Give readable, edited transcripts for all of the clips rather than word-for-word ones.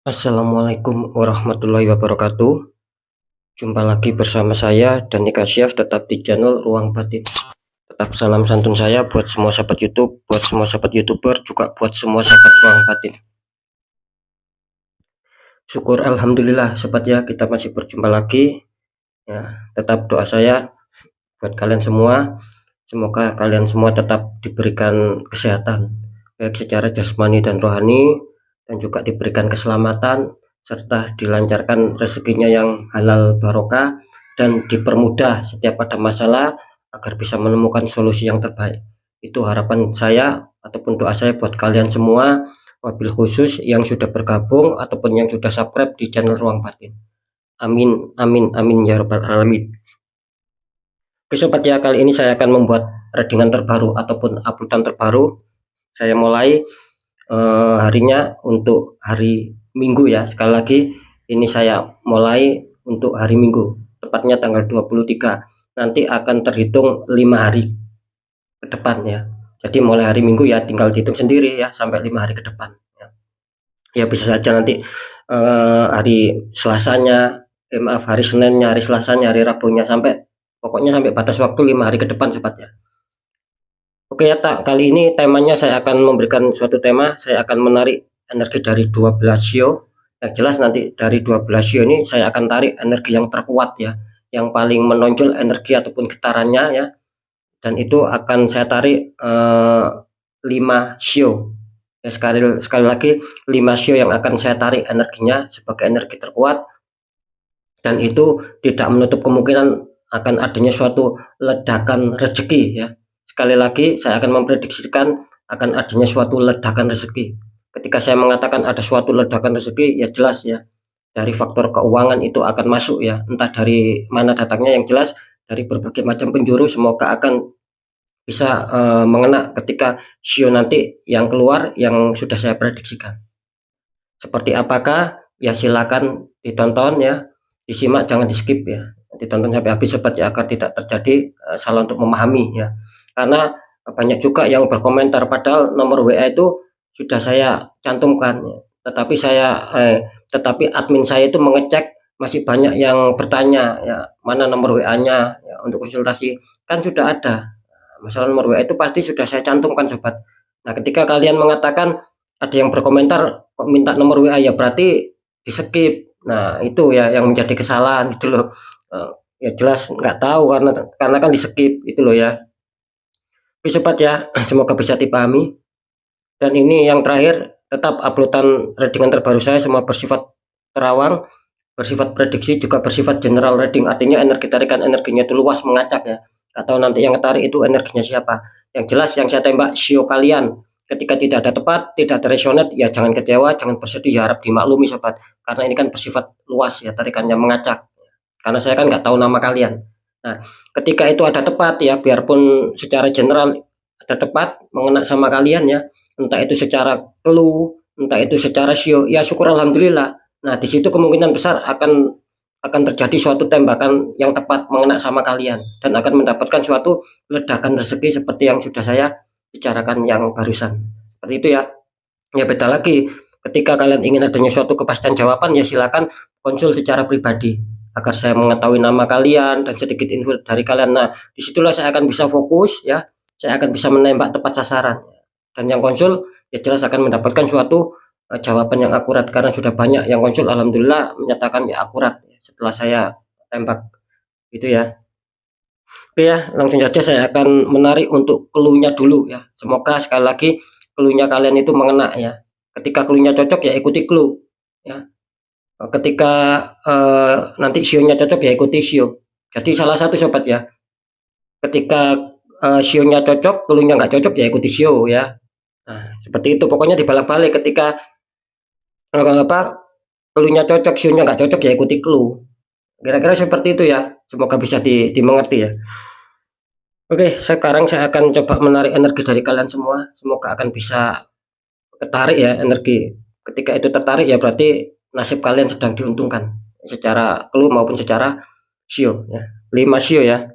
Assalamualaikum warahmatullahi wabarakatuh. Jumpa lagi bersama saya Dani Kasyaf, tetap di channel Ruang Batin. Tetap salam santun saya buat semua sahabat YouTube, buat semua sahabat YouTuber, juga buat semua sahabat Ruang Batin. Syukur alhamdulillah sobat ya, kita masih berjumpa lagi. Ya, tetap doa saya buat kalian semua. Semoga kalian semua tetap diberikan kesehatan baik secara jasmani dan rohani, dan juga diberikan keselamatan serta dilancarkan rezekinya yang halal barokah, dan dipermudah setiap ada masalah agar bisa menemukan solusi yang terbaik. Itu harapan saya ataupun doa saya buat kalian semua, wabil khusus yang sudah bergabung ataupun yang sudah subscribe di channel Ruang Batin. Amin amin amin ya rabbal alamin. Oke sobat ya, kali ini saya akan membuat readingan terbaru ataupun uploadan terbaru. Saya mulai harinya untuk hari Minggu ya. Sekali lagi ini saya mulai untuk hari Minggu, tepatnya tanggal 23. Nanti akan terhitung 5 hari ke depan ya. Jadi mulai hari Minggu ya tinggal dihitung sendiri ya sampai 5 hari ke depan ya. Ya bisa saja nanti hari Selasanya, maaf, hari Seninnya, hari Selasanya, hari Rabunya, sampai pokoknya sampai batas waktu 5 hari ke depan sobat ya. Oke ya tak, kali ini temanya saya akan memberikan suatu tema, saya akan menarik energi dari 12 sio. Yang jelas nanti dari 12 sio ini saya akan tarik energi yang terkuat ya, yang paling menonjol energi ataupun getarannya ya. Dan itu akan saya tarik 5 sio. Ya, sekali lagi 5 sio yang akan saya tarik energinya sebagai energi terkuat, dan itu tidak menutup kemungkinan akan adanya suatu ledakan rezeki ya. Sekali lagi saya akan memprediksikan akan adanya suatu ledakan rezeki. Ketika saya mengatakan ada suatu ledakan rezeki, ya jelas ya dari faktor keuangan itu akan masuk ya, entah dari mana datangnya, yang jelas dari berbagai macam penjuru. Semoga akan bisa mengena ketika sio nanti yang keluar yang sudah saya prediksikan. Seperti apakah? Ya silakan ditonton ya, disimak, jangan di skip ya. Ditonton sampai habis sobat ya, agar tidak terjadi salah untuk memahami ya. Karena banyak juga yang berkomentar padahal nomor WA itu sudah saya cantumkan ya. Tetapi admin saya itu mengecek, masih banyak yang bertanya ya, mana nomor WA-nya ya, untuk konsultasi. Kan sudah ada. Masalah nomor WA itu pasti sudah saya cantumkan sobat. Nah, ketika kalian mengatakan, ada yang berkomentar kok minta nomor WA, ya berarti di skip. Nah itu ya yang menjadi kesalahan gitu loh. Ya jelas nggak tahu karena kan di skip itu loh ya. Oke sobat ya, semoga bisa dipahami. Dan ini yang terakhir, tetap uploadan readingan terbaru saya semua bersifat terawang, bersifat prediksi, juga bersifat general reading. Artinya energi tarikan energinya itu luas, mengacak ya. Atau nanti yang ketarik itu energinya siapa. Yang jelas yang saya tembak sio kalian. Ketika tidak ada tepat, tidak ada resonate, ya jangan kecewa, jangan bersedih, ya harap dimaklumi sobat. Karena ini kan bersifat luas ya, tarikannya mengacak. Karena saya kan nggak tahu nama kalian. Nah, ketika itu ada tepat ya, biarpun secara general ada tepat mengena sama kalian ya, entah itu secara clue, entah itu secara sio, ya syukur alhamdulillah. Nah, di situ kemungkinan besar akan terjadi suatu tembakan yang tepat mengena sama kalian, dan akan mendapatkan suatu ledakan rezeki seperti yang sudah saya bicarakan yang barusan. Seperti itu ya. Ya beda lagi, ketika kalian ingin adanya suatu kepastian jawaban, ya silakan konsul secara pribadi agar saya mengetahui nama kalian dan sedikit info dari kalian. Nah, disitulah saya akan bisa fokus ya, saya akan bisa menembak tepat sasaran. Dan yang konsul ya jelas akan mendapatkan suatu jawaban yang akurat, karena sudah banyak yang konsul alhamdulillah menyatakan ya akurat ya, setelah saya tembak gitu ya. Oke ya, langsung saja saya akan menarik untuk clue-nya dulu ya. Semoga sekali lagi clue-nya kalian itu mengena ya. Ketika clue-nya cocok ya ikuti clue ya. Ketika nanti sionya cocok ya ikuti sio. Jadi salah satu sobat ya. Ketika sionya cocok, clue-nya nggak cocok ya ikuti sio ya. Nah, seperti itu pokoknya dibalik-balik. Ketika apa clue-nya cocok, sionya nggak cocok ya ikuti clue. Kira-kira seperti itu ya. Semoga bisa dimengerti ya. Oke, sekarang saya akan coba menarik energi dari kalian semua. Semoga akan bisa ketarik ya energi. Ketika itu tertarik ya berarti nasib kalian sedang diuntungkan secara clue maupun secara sio ya. 5 sio ya.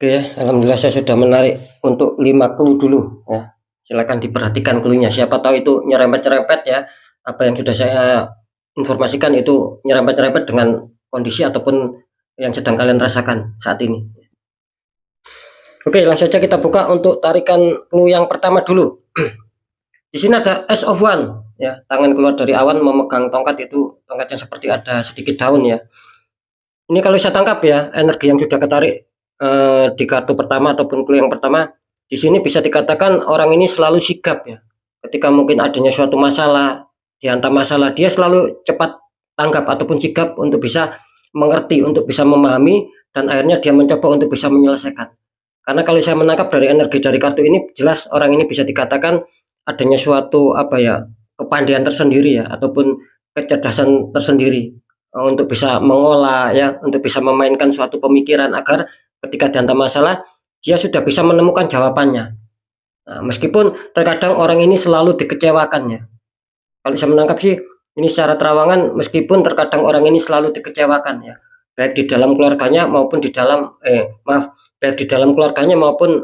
Oke, alhamdulillah saya sudah menarik untuk 5 clue dulu ya. Silakan diperhatikan clue-nya. Siapa tahu itu nyerempet-nyerempet ya. Apa yang sudah saya informasikan itu nyerempet-nyerempet dengan kondisi ataupun yang sedang kalian rasakan saat ini. Oke, langsung saja kita buka untuk tarikan clue yang pertama dulu. Di sini ada Ace of One ya, tangan keluar dari awan memegang tongkat, itu tongkat yang seperti ada sedikit daun ya. Ini kalau saya tangkap ya, energi yang sudah ketarik di kartu pertama ataupun clue yang pertama, di sini bisa dikatakan orang ini selalu sigap ya. Ketika mungkin adanya suatu masalah, dihantam masalah, dia selalu cepat tanggap ataupun sigap untuk bisa mengerti, untuk bisa memahami, dan akhirnya dia mencoba untuk bisa menyelesaikan. Karena kalau saya menangkap dari energi dari kartu ini, jelas orang ini bisa dikatakan adanya suatu apa ya, kepandaian tersendiri ya, ataupun kecerdasan tersendiri untuk bisa mengolah ya, untuk bisa memainkan suatu pemikiran agar ketika dihantam masalah dia sudah bisa menemukan jawabannya. Nah, meskipun terkadang orang ini selalu dikecewakan ya. Kalau saya menangkap sih ini secara terawangan, meskipun terkadang orang ini selalu dikecewakan ya, baik di dalam keluarganya maupun di dalam baik di dalam keluarganya maupun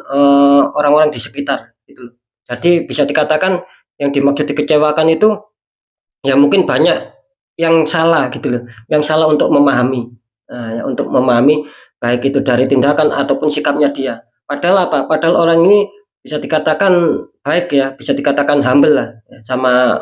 orang-orang di sekitar gitu. Jadi bisa dikatakan yang dimaksud dikecewakan itu ya mungkin banyak yang salah gitu loh, yang salah untuk memahami. Nah, ya, untuk memahami baik itu dari tindakan ataupun sikapnya dia. Padahal apa? Padahal orang ini bisa dikatakan baik ya, bisa dikatakan humble lah ya, sama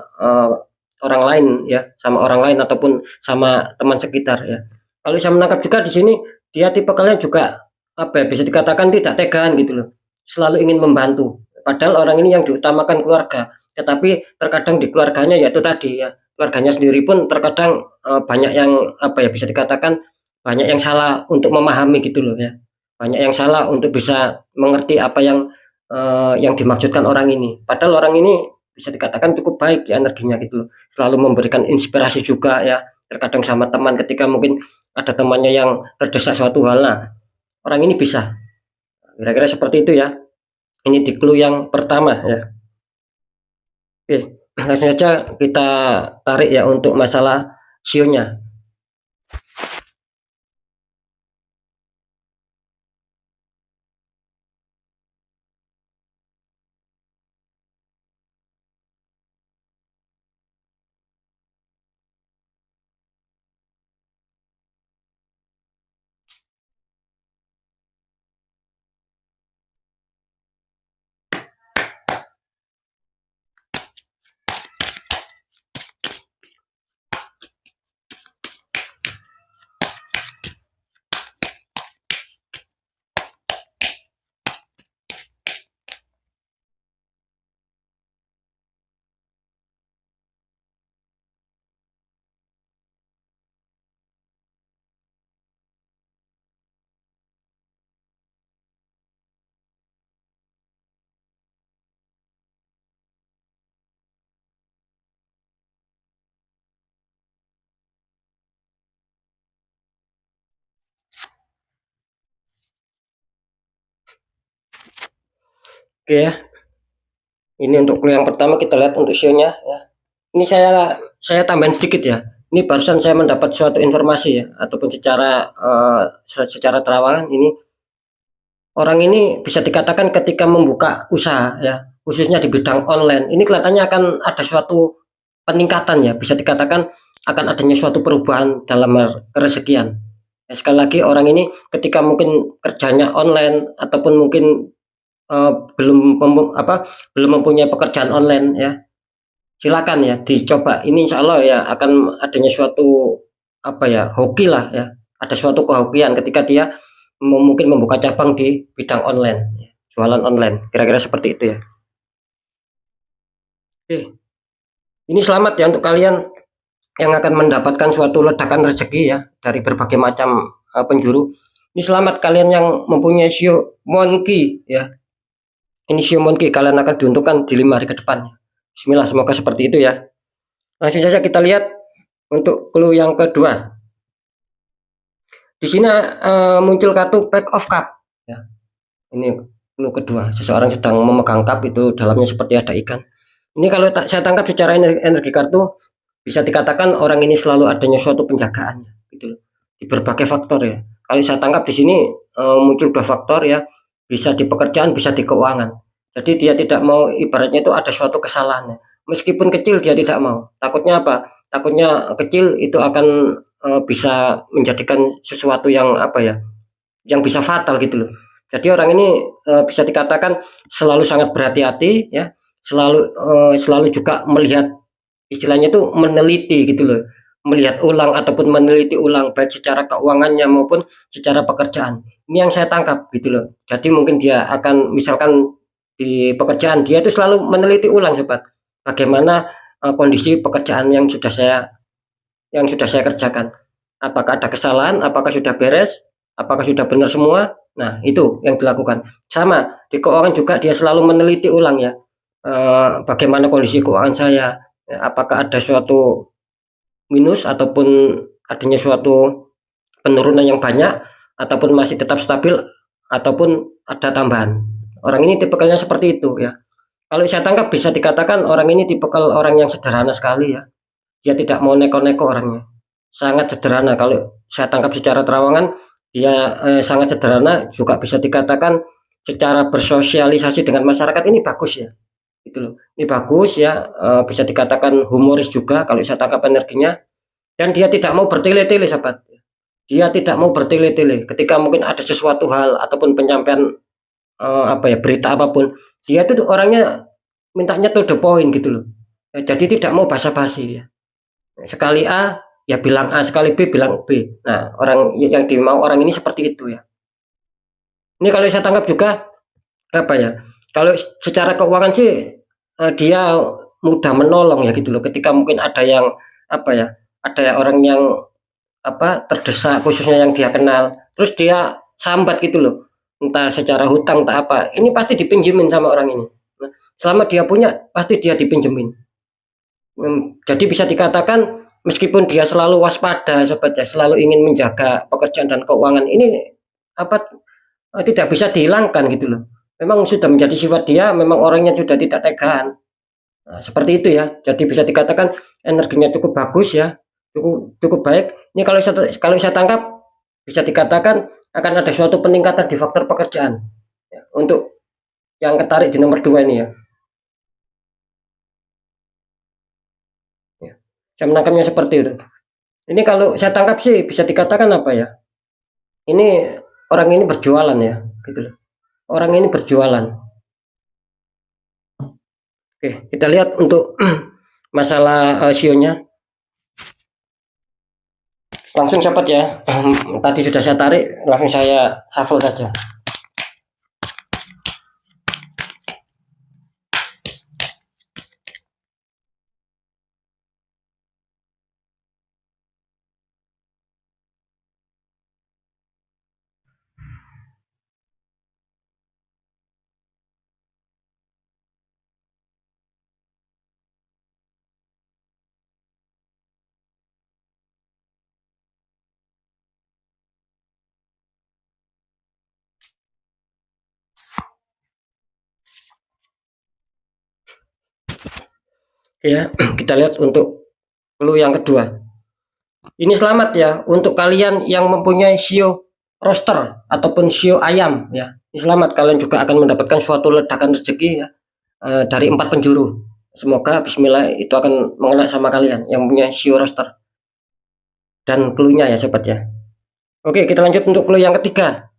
orang lain ya, sama orang lain ataupun sama teman sekitar ya. Kalau saya menangkap juga di sini dia tipe kalian juga apa ya, bisa dikatakan tidak tegaan gitu loh. Selalu ingin membantu. Padahal orang ini yang diutamakan keluarga, tetapi terkadang di keluarganya yaitu tadi ya, keluarganya sendiri pun terkadang banyak yang apa ya, bisa dikatakan banyak yang salah untuk memahami gitu loh ya. Banyak yang salah untuk bisa mengerti apa yang dimaksudkan orang ini. Padahal orang ini bisa dikatakan cukup baik ya energinya gitu loh. Selalu memberikan inspirasi juga ya. Terkadang sama teman ketika mungkin ada temannya yang terdesak suatu hal. Nah, orang ini bisa. Kira-kira seperti itu ya. Ini di clue yang pertama ya. Oke, langsung saja kita tarik ya untuk masalah sionya. Oke ya. Ini untuk clue yang pertama, kita lihat untuk sionya ya. Ini saya tambahin sedikit ya. Ini barusan saya mendapat suatu informasi ya, ataupun secara terawangan ini orang ini bisa dikatakan ketika membuka usaha ya, khususnya di bidang online, ini kelihatannya akan ada suatu peningkatan ya, bisa dikatakan akan adanya suatu perubahan dalam kerezekian. Ya, sekali lagi orang ini ketika mungkin kerjanya online ataupun mungkin belum mempunyai pekerjaan online ya, silakan ya dicoba. Ini insya Allah ya akan adanya suatu apa ya, hoki lah ya, ada suatu kehokian ketika dia mungkin membuka cabang di bidang online ya, jualan online, kira-kira seperti itu ya. Oke, ini selamat ya untuk kalian yang akan mendapatkan suatu ledakan rezeki ya dari berbagai macam penjuru. Ini selamat kalian yang mempunyai sio monkey ya. Ini sio monkey, kalian akan diuntungkan di 5 hari ke depan. Bismillah, semoga seperti itu ya. Langsung saja kita lihat untuk clue yang kedua. Di sini muncul kartu Pack of Cup ya. Ini clue kedua, seseorang sedang memegang cup, itu dalamnya seperti ada ikan. Ini kalau saya tangkap secara energi kartu, bisa dikatakan orang ini selalu adanya suatu penjagaan gitu loh, di berbagai faktor ya. Kalau saya tangkap di sini muncul dua faktor ya, bisa di pekerjaan, bisa di keuangan. Jadi dia tidak mau, ibaratnya itu ada suatu kesalahan. Meskipun kecil dia tidak mau. Takutnya apa? Takutnya kecil itu akan bisa menjadikan sesuatu yang apa ya, yang bisa fatal gitu loh. Jadi orang ini bisa dikatakan selalu sangat berhati-hati ya, selalu juga melihat, istilahnya itu meneliti gitu loh, melihat ulang ataupun meneliti ulang baik secara keuangannya maupun secara pekerjaan. Ini yang saya tangkap gitu loh. Jadi mungkin dia akan, misalkan di pekerjaan dia itu selalu meneliti ulang sobat, bagaimana kondisi pekerjaan yang sudah saya kerjakan. Apakah ada kesalahan, apakah sudah beres, apakah sudah benar semua. Nah, itu yang dilakukan. Sama di keuangan juga dia selalu meneliti ulang ya. Bagaimana kondisi keuangan saya, ya, apakah ada suatu minus ataupun adanya suatu penurunan yang banyak, ataupun masih tetap stabil, ataupun ada tambahan. Orang ini tipikalnya seperti itu ya. Kalau saya tangkap bisa dikatakan orang ini tipikal orang yang sederhana sekali ya. Dia tidak mau neko-neko orangnya. Sangat sederhana kalau saya tangkap secara terawangan, dia sangat sederhana, juga bisa dikatakan secara bersosialisasi dengan masyarakat ini bagus ya. Gitu loh. Ini bagus ya, bisa dikatakan humoris juga kalau saya tangkap energinya, dan dia tidak mau bertele-tele sahabat. Dia tidak mau bertele-tele ketika mungkin ada sesuatu hal ataupun penyampaian apa ya, berita apapun, dia tuh orangnya mintanya to the point gitu loh. Jadi tidak mau basa-basi ya. Sekali A ya bilang A, sekali B bilang B. Nah, orang yang dimau orang ini seperti itu ya. Ini kalau saya tangkap juga apa ya? Kalau secara keuangan sih dia mudah menolong ya gitu loh. Ketika mungkin ada yang apa ya? Ada orang yang apa, terdesak, khususnya yang dia kenal. Terus dia sambat gitu loh. Entah secara hutang entah apa. Ini pasti dipinjemin sama orang ini. Nah, selama dia punya pasti dia dipinjemin. Jadi bisa dikatakan meskipun dia selalu waspada sobat ya, selalu ingin menjaga pekerjaan dan keuangan ini apa, tidak bisa dihilangkan gitu loh. Memang sudah menjadi sifat dia, memang orangnya sudah tidak tegaan. Nah, seperti itu ya. Jadi bisa dikatakan energinya cukup bagus ya, cukup cukup baik. Ini kalau saya tangkap bisa dikatakan akan ada suatu peningkatan di faktor pekerjaan. Ya, untuk yang ketarik di nomor 2 ini ya. Ya. Saya menangkapnya seperti itu. Ini kalau saya tangkap sih bisa dikatakan apa ya? Ini orang ini berjualan ya, gitu loh. Orang ini berjualan. Oke, kita lihat untuk masalah sionya. Langsung cepat ya. Tadi sudah saya tarik, langsung saya shuffle saja. Ya, kita lihat untuk clue yang kedua. Ini selamat ya untuk kalian yang mempunyai sio roster ataupun sio ayam ya. Ini selamat, kalian juga akan mendapatkan suatu ledakan rezeki ya, dari 4 penjuru. Semoga bismillah itu akan mengena sama kalian yang punya sio roster. Dan clue-nya ya sobat ya. Oke, kita lanjut untuk clue yang ketiga.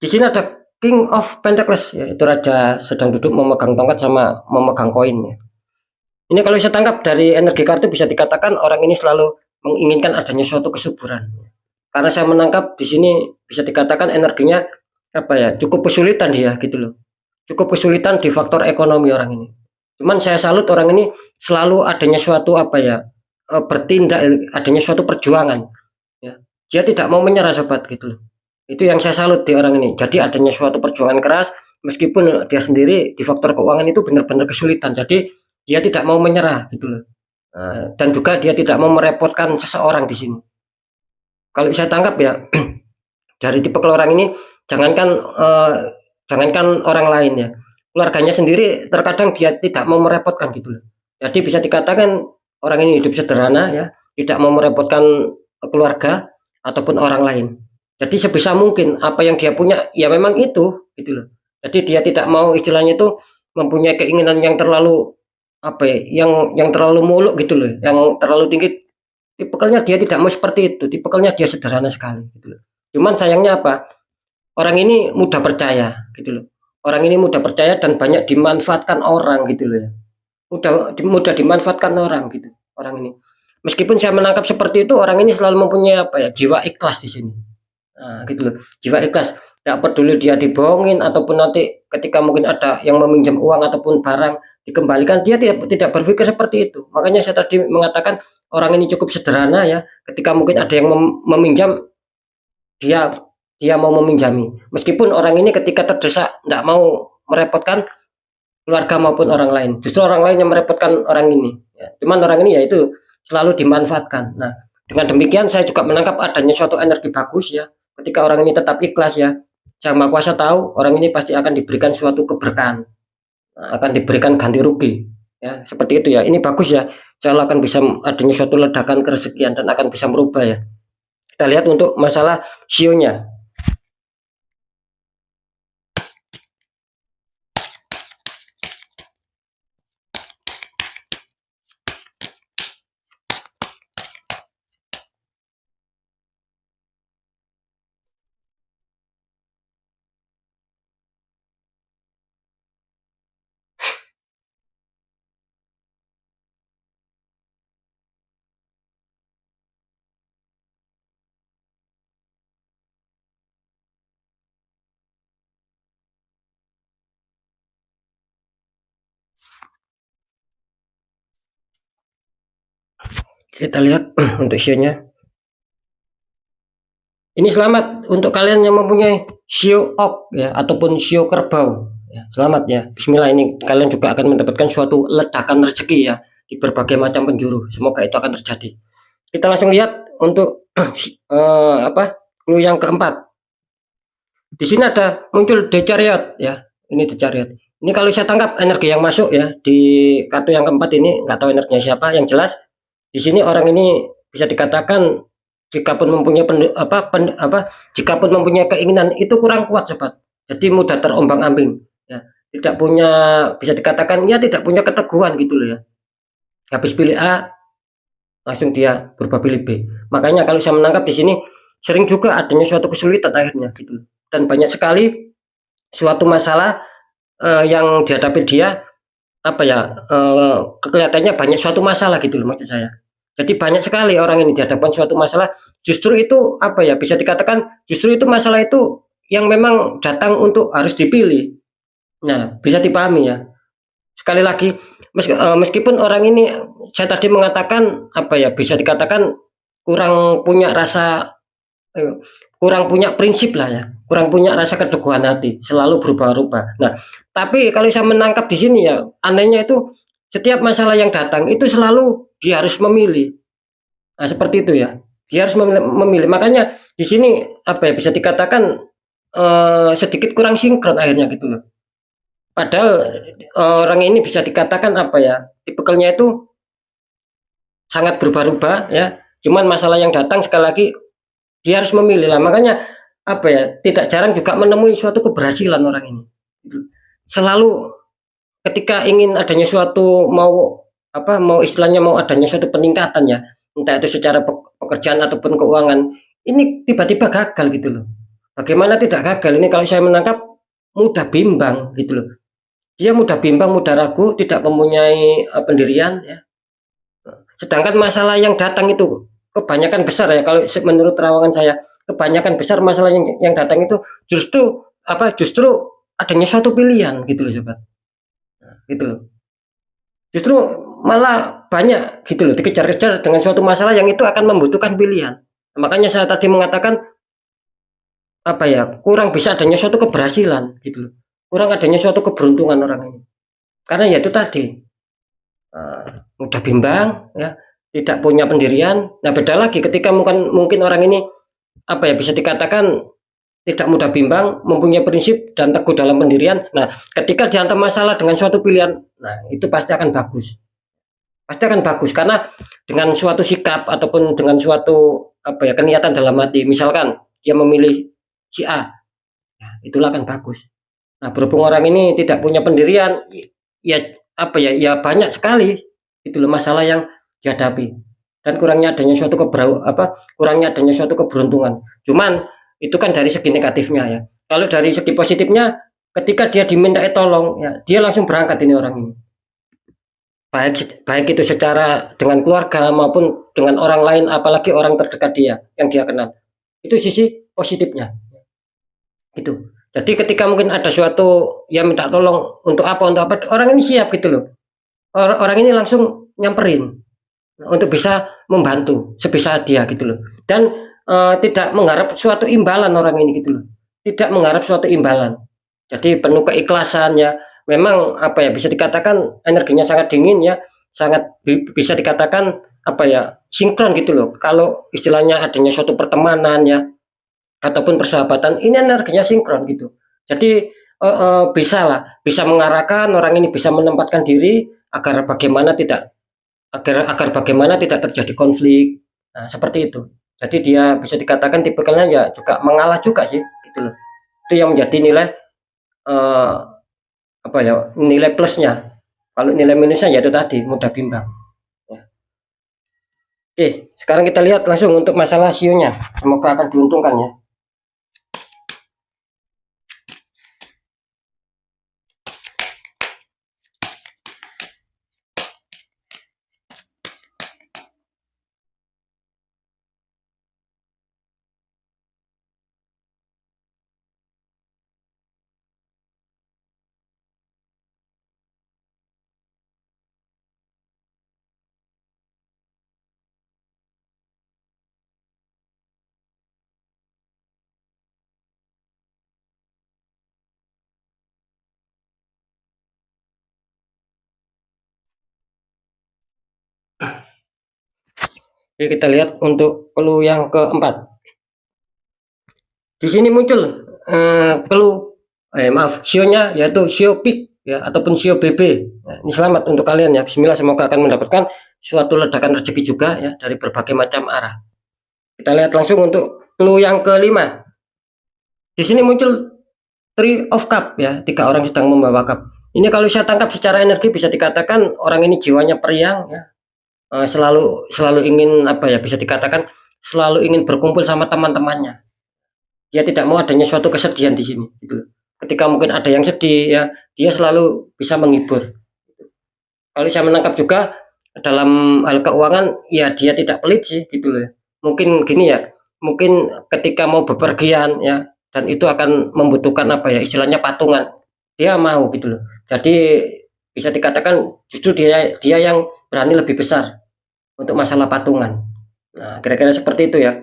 Di sini ada King of Pentacles ya, itu raja sedang duduk memegang tongkat sama memegang koin ya. Ini kalau saya tangkap dari energi kartu bisa dikatakan orang ini selalu menginginkan adanya suatu kesuburan. Karena saya menangkap di sini bisa dikatakan energinya apa ya, cukup kesulitan dia gitu loh. Cukup kesulitan di faktor ekonomi orang ini. Cuman saya salut orang ini selalu adanya suatu apa ya, bertindak, adanya suatu perjuangan ya. Dia tidak mau menyerah sobat gitu loh. Itu yang saya salut di orang ini. Jadi adanya suatu perjuangan keras meskipun dia sendiri di faktor keuangan itu benar-benar kesulitan. Jadi dia tidak mau menyerah gitu loh. Dan juga dia tidak mau merepotkan seseorang di sini. Kalau saya tangkap ya dari tipe orang ini, jangankan orang lain ya, keluarganya sendiri terkadang dia tidak mau merepotkan gitu loh. Jadi bisa dikatakan orang ini hidup sederhana ya, tidak mau merepotkan keluarga ataupun orang lain. Jadi sebisa mungkin apa yang dia punya ya memang itu gitu loh. Jadi dia tidak mau istilahnya itu mempunyai keinginan yang terlalu apa ya, yang terlalu muluk gitu loh, yang terlalu tinggi. Tipikalnya dia tidak mau seperti itu, tipikalnya dia sederhana sekali gitu loh. Cuman sayangnya apa? Orang ini mudah percaya gitu loh. Orang ini mudah percaya dan banyak dimanfaatkan orang gitu loh ya. Mudah dimanfaatkan orang gitu, orang ini. Meskipun saya menangkap seperti itu, orang ini selalu mempunyai apa ya, jiwa ikhlas di sini. Nah, gitu loh. Jiwa ikhlas. Tidak peduli dia dibohongin ataupun nanti ketika mungkin ada yang meminjam uang ataupun barang dikembalikan, dia tidak berpikir seperti itu. Makanya saya tadi mengatakan orang ini cukup sederhana ya. Ketika mungkin ada yang meminjam, dia dia mau meminjami. Meskipun orang ini ketika terdesak tidak mau merepotkan keluarga maupun orang lain. Justru orang lain yang merepotkan orang ini. Ya. Cuman orang ini ya itu selalu dimanfaatkan. Nah, dengan demikian saya juga menangkap adanya suatu energi bagus ya. Ketika orang ini tetap ikhlas ya, Sang Maha Kuasa tahu orang ini pasti akan diberikan suatu keberkahan, akan diberikan ganti rugi. Ya, seperti itu ya. Ini bagus ya. Insya Allah akan bisa adanya suatu ledakan kerezekian dan akan bisa merubah ya. Kita lihat untuk masalah sionya. Kita lihat untuk sionya. Ini selamat untuk kalian yang mempunyai sio ok ya ataupun sio kerbau. Ya, selamat ya. Bismillah, ini kalian juga akan mendapatkan suatu ledakan rezeki ya di berbagai macam penjuru. Semoga itu akan terjadi. Kita langsung lihat untuk clue yang keempat. Di sini ada muncul The Chariot ya. Ini The Chariot. Ini kalau saya tangkap energi yang masuk ya di kartu yang keempat ini, nggak tahu energinya siapa. Yang jelas di sini orang ini bisa dikatakan jikapun mempunyai jikapun mempunyai keinginan itu kurang kuat sobat. Jadi mudah terombang-ambing ya. Tidak punya, bisa dikatakan ya tidak punya keteguhan gitu loh ya. Habis pilih A langsung dia berubah pilih B. Makanya kalau saya menangkap di sini sering juga adanya suatu kesulitan akhirnya gitu. Dan banyak sekali suatu masalah yang dihadapi dia kelihatannya banyak suatu masalah gitu loh maksud saya. Jadi banyak sekali orang ini dihadapkan suatu masalah, justru itu bisa dikatakan justru itu masalah itu yang memang datang untuk harus dipilih. Nah, bisa dipahami ya. Sekali lagi, meskipun orang ini saya tadi mengatakan bisa dikatakan kurang punya rasa, kurang punya prinsip lah ya, kurang punya rasa keteguhan hati, selalu berubah-ubah. Nah, tapi kalau saya menangkap di sini ya, anehnya itu setiap masalah yang datang itu selalu dia harus memilih. Nah, seperti itu ya. Dia harus memilih. Makanya di sini bisa dikatakan sedikit kurang sinkron akhirnya gitu loh. Padahal orang ini bisa dikatakan tipikalnya itu sangat berubah-ubah ya. Cuman masalah yang datang sekali lagi dia harus memilih lah. Makanya tidak jarang juga menemui suatu keberhasilan orang ini. Selalu ketika ingin adanya suatu mau istilahnya mau adanya suatu peningkatan ya, entah itu secara pekerjaan ataupun keuangan, ini tiba-tiba gagal gitu loh. Bagaimana tidak gagal? Ini kalau saya menangkap mudah bimbang gitu loh. Dia mudah bimbang, mudah ragu, tidak mempunyai pendirian ya. Sedangkan masalah yang datang itu kebanyakan besar ya, kalau menurut terawangan saya, kebanyakan besar masalah yang datang itu justru adanya suatu pilihan gitu loh sobat. Nah, gitu loh. Justru malah banyak gitu loh dikejar-kejar dengan suatu masalah yang itu akan membutuhkan pilihan. Makanya saya tadi mengatakan kurang bisa adanya suatu keberhasilan gitu loh. Kurang adanya suatu keberuntungan orang ini. Karena ya itu tadi mudah bimbang ya, tidak punya pendirian. Nah, beda lagi ketika mungkin orang ini bisa dikatakan tidak mudah bimbang, mempunyai prinsip dan teguh dalam pendirian. Nah, ketika dihantam masalah dengan suatu pilihan, nah itu pasti akan bagus. Pasti akan bagus karena dengan suatu sikap ataupun dengan suatu keniatan dalam hati. Misalkan dia memilih si A, nah, itulah kan bagus. Nah, berhubung orang ini tidak punya pendirian, ya apa ya, ya banyak sekali itu loh masalah yang dihadapi dan kurangnya adanya suatu keberuntungan. Cuman itu kan dari segi negatifnya ya. Kalau dari segi positifnya, ketika dia diminta tolong, ya dia langsung berangkat ini orang ini. Baik baik itu secara dengan keluarga maupun dengan orang lain, apalagi orang terdekat dia yang dia kenal. Itu sisi positifnya. Gitu. Jadi ketika mungkin ada suatu yang minta tolong untuk apa, orang ini siap gitu loh. Orang ini langsung nyamperin untuk bisa membantu sebisa dia gitu loh. Dan tidak mengharap suatu imbalan orang ini gitu loh. Tidak mengharap suatu imbalan. Jadi penuh keikhlasan ya. Memang apa ya, bisa dikatakan energinya sangat dingin ya, sangat bisa dikatakan apa ya, sinkron gitu loh. Kalau istilahnya adanya suatu pertemanan ya, ataupun persahabatan, ini energinya sinkron gitu. Jadi bisa lah, bisa mengarahkan orang ini, bisa menempatkan diri agar bagaimana tidak agar agar bagaimana tidak terjadi konflik. Nah, seperti itu. Jadi dia bisa dikatakan tipikalnya ya juga mengalah juga sih gitu loh. Itu yang menjadi nilai eh, apa ya, nilai plusnya. Kalau nilai minusnya ya itu tadi mudah bimbang. Ya. Oke, sekarang kita lihat langsung untuk masalah sionya. Semoga akan diuntungkan ya. Oke, kita lihat untuk clue yang keempat. Di sini muncul maaf, sionya yaitu sio pik ya ataupun sio BB. Nah, ini selamat untuk kalian ya. Bismillah, semoga akan mendapatkan suatu ledakan rezeki juga ya dari berbagai macam arah. Kita lihat langsung untuk clue yang kelima. Di sini muncul Three of Cup ya, 3 orang sedang membawa cup. Ini kalau saya tangkap secara energi bisa dikatakan orang ini jiwanya periang ya. Selalu selalu ingin apa ya, bisa dikatakan selalu ingin berkumpul sama teman-temannya. Dia tidak mau adanya suatu kesedihan di sini gitu. Ketika mungkin ada yang sedih ya, dia selalu bisa menghibur. Kalau saya menangkap juga dalam hal keuangan ya, dia tidak pelit sih gitu loh. Mungkin gini ya, mungkin ketika mau bepergian ya, dan itu akan membutuhkan apa ya, istilahnya patungan, dia mau gitu loh. Jadi bisa dikatakan justru dia dia yang berani lebih besar untuk masalah patungan. Nah, kira-kira seperti itu ya.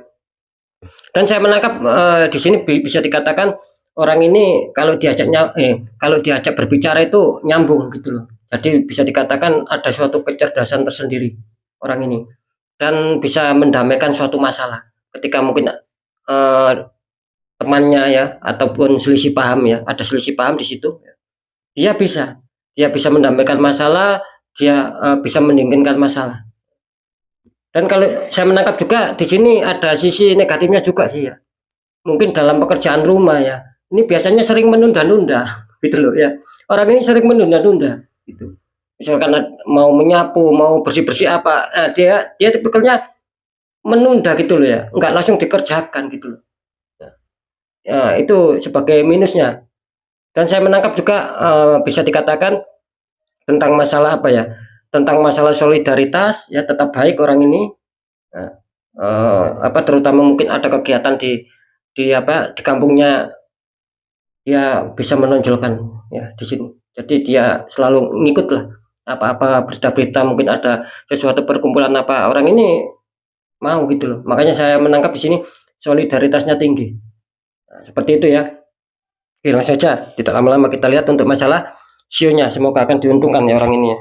Dan saya menangkap di sini bisa dikatakan orang ini kalau diajak berbicara itu nyambung gitu loh. Jadi bisa dikatakan ada suatu kecerdasan tersendiri orang ini, dan bisa mendamaikan suatu masalah ketika mungkin temannya ya ataupun selisih paham ya, ada selisih paham di situ. Dia bisa mendamaikan masalah, dia bisa mendinginkan masalah. Dan kalau saya menangkap juga di sini ada sisi negatifnya juga sih ya. Mungkin dalam pekerjaan rumah ya. Ini biasanya sering menunda-nunda gitu loh ya. Orang ini sering menunda-nunda gitu. Misalkan mau menyapu, mau bersih-bersih apa, dia tipikalnya menunda gitu loh ya. Enggak langsung dikerjakan gitu loh. Ya, itu sebagai minusnya. Dan saya menangkap juga bisa dikatakan tentang masalah apa ya? Tentang masalah solidaritas ya, tetap baik orang ini. Nah, terutama mungkin ada kegiatan di kampungnya, dia bisa menonjolkan ya di sini. Jadi dia selalu ngikut lah apa-apa berita-berita, mungkin ada sesuatu perkumpulan apa, orang ini mau gitu loh. Makanya saya menangkap di sini solidaritasnya tinggi. Nah, seperti itu ya. Oke, langsung saja, tidak lama-lama kita lihat untuk masalah sionya. Semoga akan diuntungkan ya orang ini ya.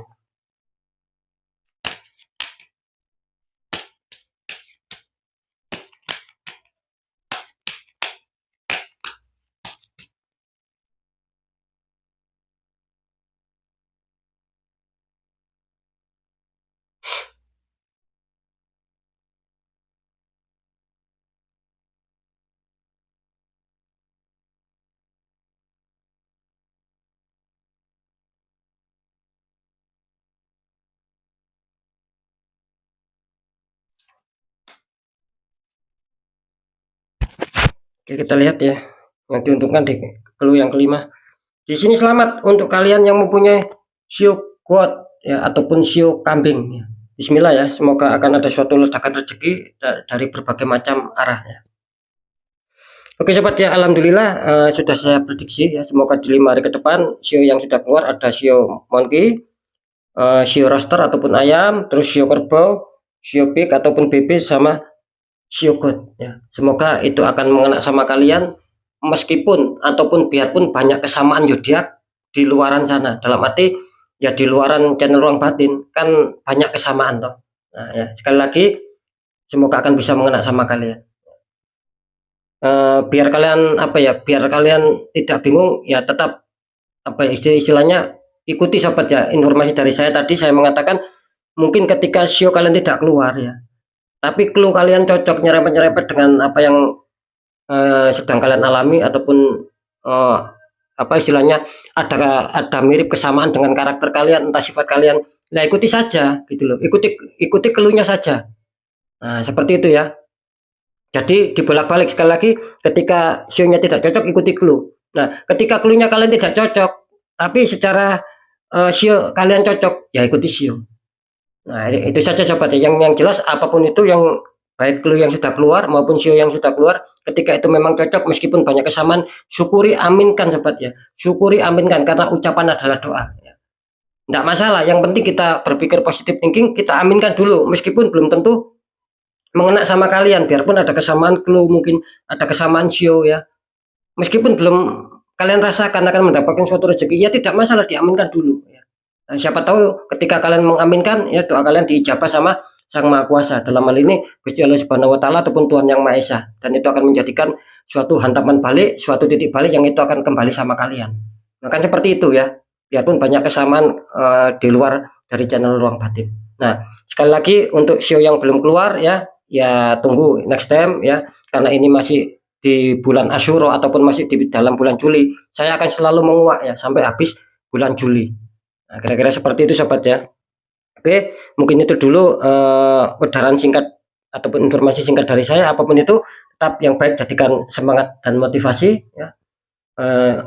Oke, kita lihat ya, yang diuntungkan di clue yang kelima. Di sini selamat untuk kalian yang mempunyai shio goat ya ataupun shio kambing ya. Bismillah ya, semoga akan ada suatu ledakan rezeki dari berbagai macam arah ya. Oke sobat ya, alhamdulillah sudah saya prediksi ya, semoga di 5 hari ke depan shio yang sudah keluar ada shio monkey, shio roster ataupun ayam, terus shio kerbau, shio pig ataupun bebek sama shio goat ya. Semoga itu akan mengena sama kalian meskipun ataupun biarpun banyak kesamaan zodiak di luaran sana. Dalam arti ya di luaran channel Ruang Batin kan banyak kesamaan toh. Nah ya, sekali lagi semoga akan bisa mengena sama kalian. Biar kalian apa ya, biar kalian tidak bingung ya, tetap apa ya, istilahnya ikuti sobat ya informasi dari saya tadi. Saya mengatakan mungkin ketika show kalian tidak keluar ya, tapi clue kalian cocok nyerempet-nyerempet dengan apa yang sedang kalian alami ataupun apa istilahnya ada mirip kesamaan dengan karakter kalian, entah sifat kalian. Nah ikuti saja gitu loh, ikuti clue-nya saja. Nah seperti itu ya. Jadi dibolak-balik, sekali lagi ketika show-nya tidak cocok ikuti clue. Nah, ketika clue-nya kalian tidak cocok, tapi secara show kalian cocok, ya ikuti show. Nah, itu saja sobat ya. Yang jelas apapun itu, yang baik clue yang sudah keluar maupun show yang sudah keluar, ketika itu memang cocok meskipun banyak kesamaan, syukuri, aminkan sobat ya. Syukuri, aminkan, karena ucapan adalah doa ya. Tidak masalah, yang penting kita berpikir positif thinking, kita aminkan dulu meskipun belum tentu mengena sama kalian, biarpun ada kesamaan clue, mungkin ada kesamaan show ya, meskipun belum kalian rasakan akan mendapatkan suatu rezeki, ya tidak masalah, diaminkan dulu ya. Nah, siapa tahu ketika kalian mengaminkan ya, doa kalian diijabah sama Sang Maha Kuasa, dalam hal ini Gusti Allah Subhanahu wa taala ataupun Tuhan Yang Maha Esa, dan itu akan menjadikan suatu hantaman balik, suatu titik balik yang itu akan kembali sama kalian. Nah, kan seperti itu ya, biarpun banyak kesamaan di luar dari channel Ruang Batin. Nah, sekali lagi untuk show yang belum keluar ya, ya tunggu next time ya, karena ini masih di bulan Asyuro ataupun masih di dalam bulan Juli, saya akan selalu menguak ya sampai habis bulan Juli. Nah, kira-kira seperti itu sobat ya. Oke, mungkin itu dulu edaran singkat ataupun informasi singkat dari saya. Apapun itu, tetap yang baik jadikan semangat dan motivasi ya.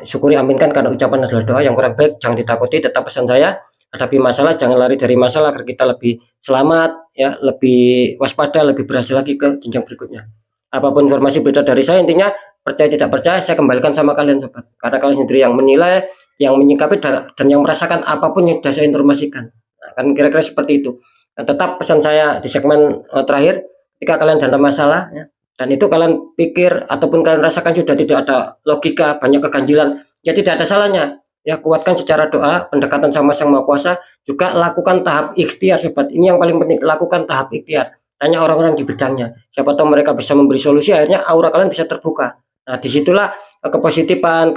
Syukuri, aminkan, karena ucapan adalah doa. Yang kurang baik jangan ditakuti, tetap pesan saya, hadapi masalah, jangan lari dari masalah agar kita lebih selamat ya, lebih waspada, lebih berhasil lagi ke jenjang berikutnya. Apapun informasi berita dari saya, intinya percaya tidak percaya saya kembalikan sama kalian sobat, karena kalian sendiri yang menilai, yang menyikapi, dan yang merasakan apapun yang sudah saya informasikan. Nah, kan kira-kira seperti itu. Dan tetap pesan saya di segmen terakhir, ketika kalian dalam masalah ya, dan itu kalian pikir ataupun kalian rasakan sudah tidak ada logika, banyak keganjilan, ya tidak ada salahnya ya, kuatkan secara doa, pendekatan sama Sang Maha Kuasa, juga lakukan tahap ikhtiar sobat. Ini yang paling penting, lakukan tahap ikhtiar. Tanya orang-orang di bidangnya, siapa tahu mereka bisa memberi solusi, akhirnya aura kalian bisa terbuka. Nah disitulah kepositifan,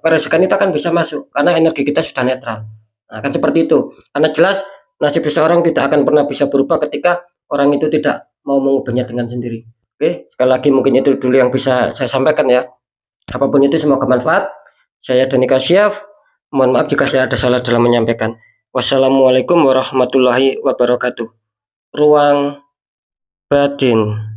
kerezekan itu akan bisa masuk, karena energi kita sudah netral. Nah kan seperti itu, karena jelas nasib seseorang tidak akan pernah bisa berubah ketika orang itu tidak mau mengubahnya dengan sendiri. Oke, sekali lagi mungkin itu dulu yang bisa saya sampaikan ya. Apapun itu semoga bermanfaat. Saya Doni Kasyaf, mohon maaf jika saya ada salah dalam menyampaikan. Wassalamualaikum warahmatullahi wabarakatuh. Ruang Batin.